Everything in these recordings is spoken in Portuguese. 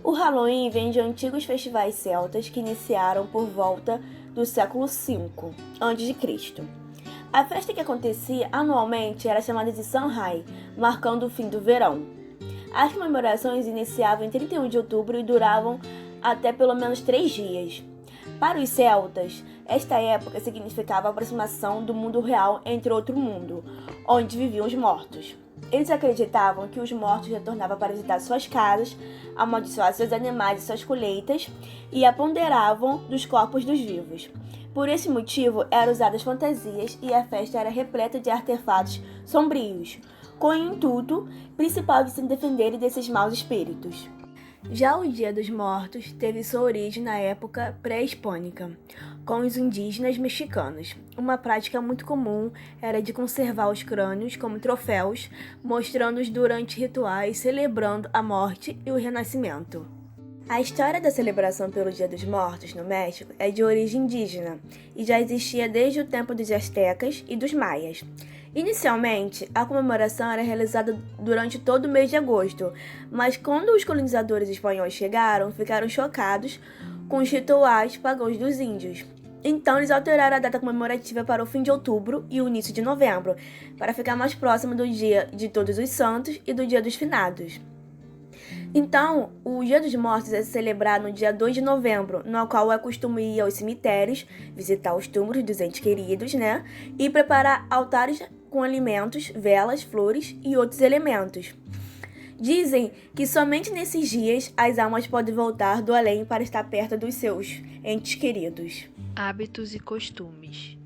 O Halloween vem de antigos festivais celtas que iniciaram por volta do século V a.C. A festa que acontecia anualmente era chamada de Samhain, marcando o fim do verão. As comemorações iniciavam em 31 de outubro e duravam até pelo menos 3 dias. Para os celtas, esta época significava a aproximação do mundo real entre outro mundo, onde viviam os mortos. Eles acreditavam que os mortos retornavam para visitar suas casas, amaldiçoar seus animais e suas colheitas e apoderavam dos corpos dos vivos. Por esse motivo, eram usadas fantasias e a festa era repleta de artefatos sombrios, com o intuito principal de se defenderem desses maus espíritos. Já o Dia dos Mortos teve sua origem na época pré-hispânica, com os indígenas mexicanos. Uma prática muito comum era de conservar os crânios como troféus, mostrando-os durante rituais celebrando a morte e o renascimento. A história da celebração pelo Dia dos Mortos no México é de origem indígena e já existia desde o tempo dos astecas e dos maias. Inicialmente, a comemoração era realizada durante todo o mês de agosto, mas quando os colonizadores espanhóis chegaram, ficaram chocados com os rituais pagãos dos índios. Então, eles alteraram a data comemorativa para o fim de outubro e o início de novembro, para ficar mais próximo do Dia de Todos os Santos e do Dia dos Finados. Então, o Dia dos Mortos é celebrado no dia 2 de novembro, no qual é costume ir aos cemitérios, visitar os túmulos dos entes queridos, e preparar altares com alimentos, velas, flores e outros elementos. Dizem que somente nesses dias as almas podem voltar do além para estar perto dos seus entes queridos. Hábitos e costumes.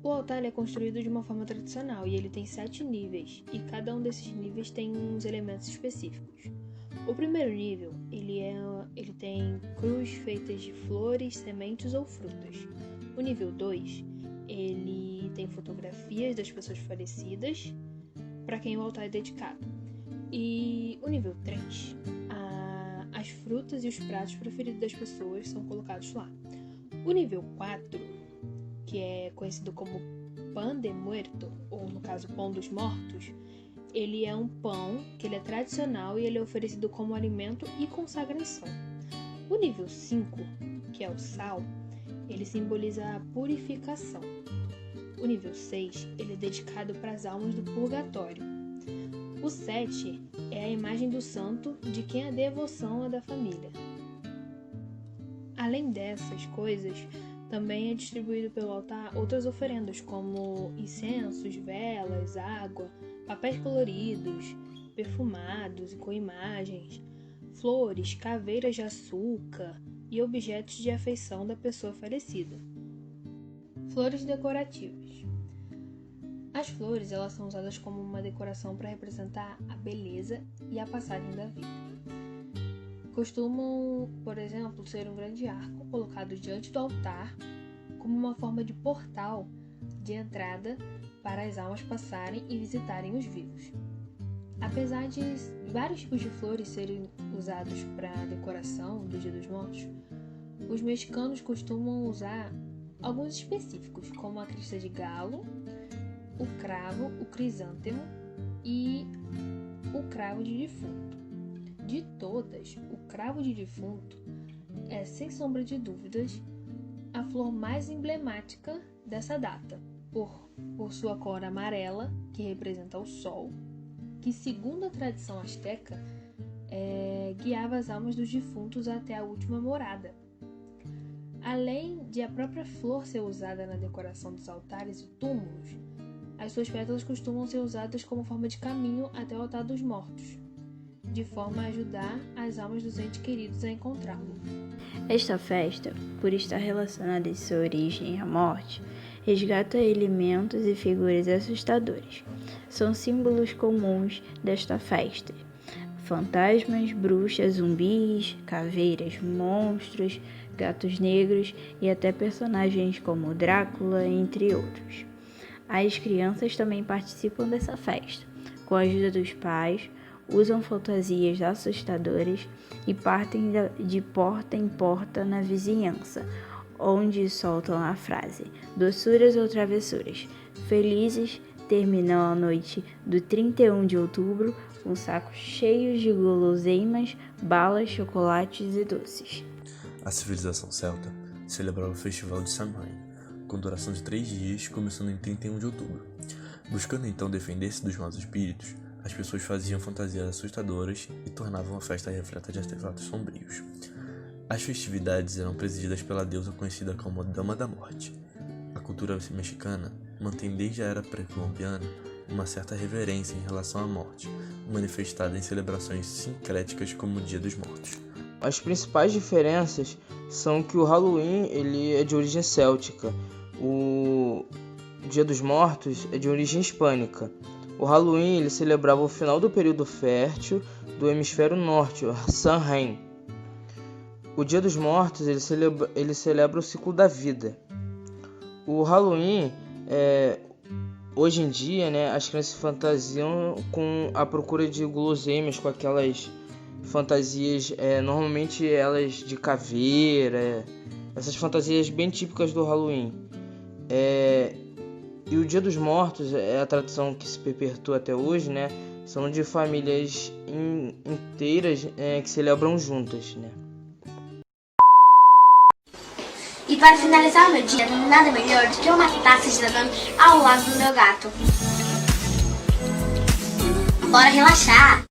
O altar é construído de uma forma tradicional e ele tem 7 níveis, e cada um desses níveis tem uns elementos específicos. O primeiro nível, ele tem cruz feitas de flores, sementes ou frutas. O nível 2, ele tem fotografias das pessoas falecidas, para quem o altar é dedicado. E o nível 3, as frutas e os pratos preferidos das pessoas são colocados lá. O nível 4, que é conhecido como Pan de Muerto, ou no caso Pão dos Mortos, ele é um pão que ele é tradicional e ele é oferecido como alimento e consagração. O nível 5, que é o sal, ele simboliza a purificação. O nível 6, ele é dedicado para as almas do purgatório. O 7 é a imagem do santo de quem a devoção é da família. Além dessas coisas, também é distribuído pelo altar outras oferendas, como incensos, velas, água, papéis coloridos, perfumados e com imagens, flores, caveiras de açúcar e objetos de afeição da pessoa falecida. Flores decorativas. As flores, elas são usadas como uma decoração para representar a beleza e a passagem da vida. Costumam, por exemplo, ser um grande arco colocado diante do altar como uma forma de portal de entrada para as almas passarem e visitarem os vivos. Apesar de vários tipos de flores serem usados para a decoração do Dia dos Mortos, os mexicanos costumam usar alguns específicos, como a crista de galo, o cravo, o crisântemo e o cravo de defunto. De todas, o cravo de defunto é, sem sombra de dúvidas, a flor mais emblemática dessa data, por sua cor amarela, que representa o sol, que, segundo a tradição asteca, guiava as almas dos defuntos até a última morada. Além de a própria flor ser usada na decoração dos altares e túmulos, as suas pétalas costumam ser usadas como forma de caminho até o altar dos mortos, de forma a ajudar as almas dos entes queridos a encontrá-lo. Esta festa, por estar relacionada em sua origem à morte, resgata elementos e figuras assustadoras. São símbolos comuns desta festa: fantasmas, bruxas, zumbis, caveiras, monstros, gatos negros e até personagens como Drácula, entre outros. As crianças também participam dessa festa, com a ajuda dos pais, usam fantasias assustadoras e partem de porta em porta na vizinhança, onde soltam a frase doçuras ou travessuras. Felizes terminam a noite do 31 de outubro com sacos cheios de guloseimas, balas, chocolates e doces. A civilização celta celebrava o Festival de Samhain, com duração de 3 dias, começando em 31 de outubro. Buscando então defender-se dos maus espíritos, as pessoas faziam fantasias assustadoras e tornavam a festa repleta de artefatos sombrios. As festividades eram presididas pela deusa conhecida como Dama da Morte. A cultura mexicana mantém desde a era pré-colombiana uma certa reverência em relação à morte, manifestada em celebrações sincréticas como o Dia dos Mortos. As principais diferenças são que o Halloween ele é de origem céltica, o Dia dos Mortos é de origem hispânica. O Halloween ele celebrava o final do período fértil do hemisfério norte, o Samhain. O Dia dos Mortos ele celebra o ciclo da vida. O Halloween, hoje em dia, né, as crianças se fantasiam com a procura de guloseimas, com aquelas fantasias, normalmente elas de caveira, essas fantasias bem típicas do Halloween. E o Dia dos Mortos é a tradição que se perpetua até hoje, né? São de famílias inteiras que celebram juntas, né? E para finalizar o meu dia, nada melhor do que uma taça de lemon ao lado do meu gato. Bora relaxar!